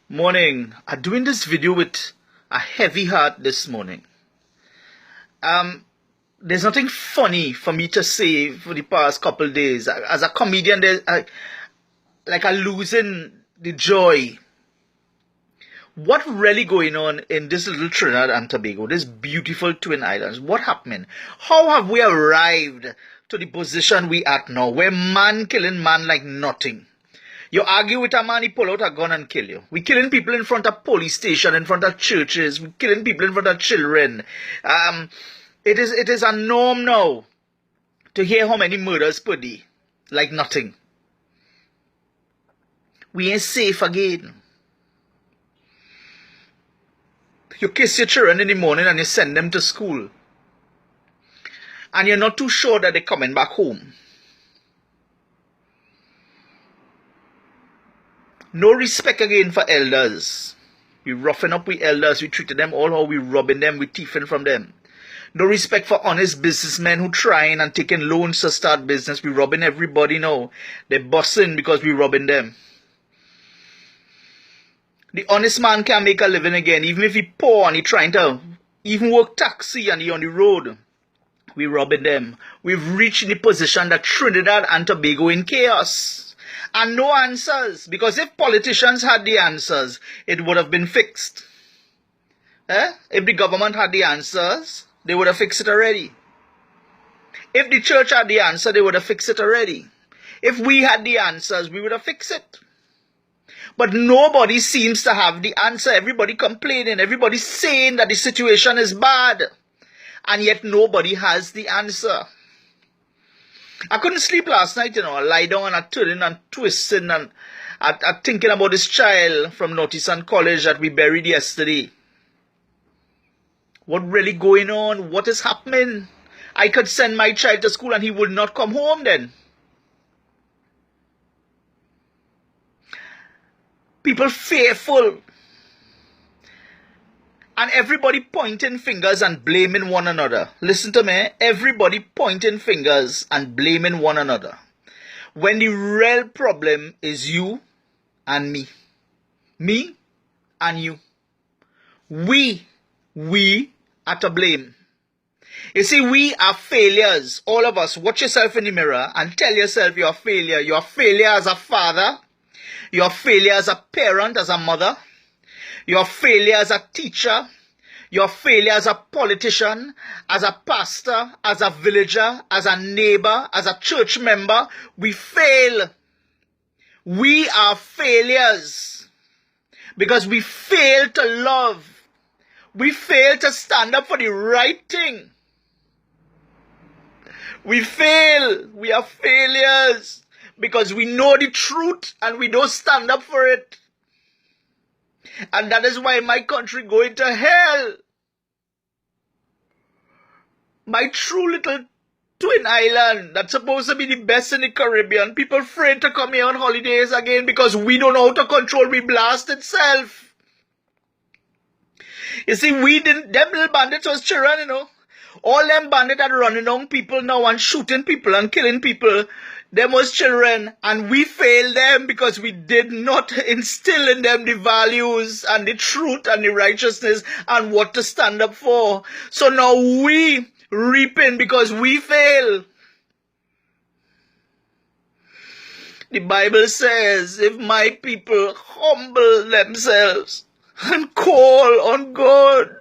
Morning. I'm doing this video with a heavy heart this morning. Um, there's nothing funny for me to say for the past couple days. As a comedian, I'm losing the joy. What really going on in this little Trinidad and Tobago, this beautiful twin islands? What happening? How have we arrived to the position we at now, where man killing man like nothing? You argue with a man, he pull out a gun and kill you. We killing people in front of police station, in front of churches. We killing people in front of children. It is a norm now to hear how many murders per day, like nothing. We ain't safe again. You kiss your children in the morning and you send them to school, and you're not too sure that they're coming back home. No respect again for elders. We roughing up with elders. We treated them all how we robbing them. We thieving from them. No respect for honest businessmen who trying and taking loans to start business. We robbing everybody now. They're busting because we robbing them. The honest man can't make a living again. Even if he poor and he trying to even work taxi and he on the road. We robbing them. We've reached the position that Trinidad and Tobago in chaos. And no answers, because if politicians had the answers, it would have been fixed. If the government had the answers, they would have fixed it already. If the church had the answer, they would have fixed it already. If we had the answers, we would have fixed it. But nobody seems to have the answer. Everybody complaining, everybody saying that the situation is bad, and yet nobody has the answer. I couldn't sleep last night, I lie down and I turning and twisting and I thinking about this child from Northeastern College that we buried yesterday. What really going on? What is happening? I could send my child to school and he would not come home then. People fearful. And everybody pointing fingers and blaming one another. Listen to me. Everybody pointing fingers and blaming one another. When the real problem is you and me. Me and you. We are to blame. You see, we are failures. All of us. Watch yourself in the mirror and tell yourself you're a failure. You're a failure as a father. You're a failure as a parent, as a mother. You're a failure as a teacher. You're a failure as a politician, as a pastor, as a villager, as a neighbor, as a church member. We fail. We are failures because we fail to love. We fail to stand up for the right thing. We fail. We are failures because we know the truth and we don't stand up for it. And that is why my country going to hell. My true little twin island that's supposed to be the best in the Caribbean. People afraid to come here on holidays again because we don't know how to control the blast itself. You see, them little bandits was children, All them bandits are running down people now and shooting people and killing people. Them was children, and we failed them because we did not instill in them the values and the truth and the righteousness and what to stand up for. So now we reaping because we fail. The Bible says, if my people humble themselves and call on God,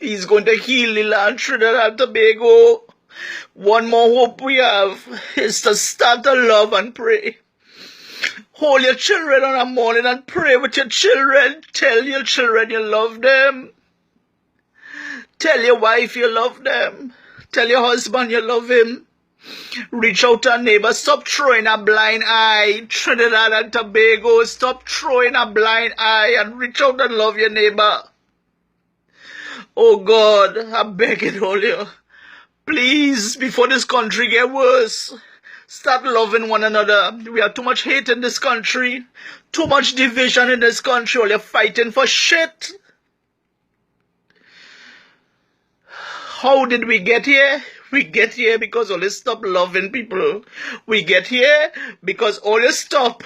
He's going to heal the land, Trinidad and Tobago. One more hope we have is to start to love and pray. Hold your children on a morning and pray with your children. Tell your children you love them. Tell your wife you love them. Tell your husband you love him. Reach out to a neighbor. Stop throwing a blind eye. Trinidad and Tobago, stop throwing a blind eye and reach out and love your neighbor. Oh God, I beg it all you. Please, before this country get worse, start loving one another. We have too much hate in this country. Too much division in this country. All you're fighting for shit. How did we get here? We get here because all you stop loving people. We get here because all you stop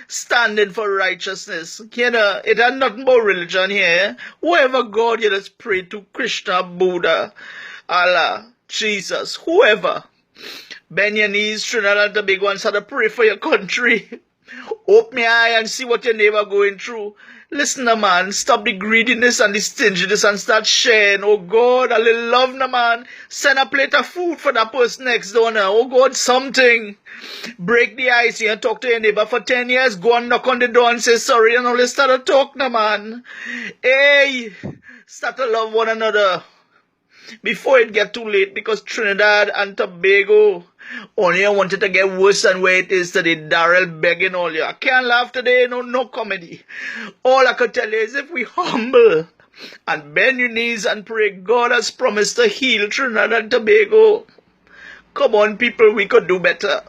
standing for righteousness. You know, it had nothing about religion here. Whoever God you just pray to, Krishna, Buddha, Allah, Jesus, whoever. Bend your knees, Trinidad and Tobago, and start to pray for your country. Open your eye and see what your neighbor going through. Listen, man, stop the greediness and the stinginess and start sharing. Oh God, a little love, man. Send a plate of food for that person next door now. Oh God, something. Break the ice here and talk to your neighbor for 10 years. Go and knock on the door and say sorry, and let's start to talk, man. Hey, start to love one another before it get too late, because Trinidad and Tobago only wanted to get worse than where it is today. Darrell begging all you. I can't laugh today, no comedy. All I could tell you is if we humble and bend your knees and pray, God has promised to heal Trinidad and Tobago. Come on, people, we could do better.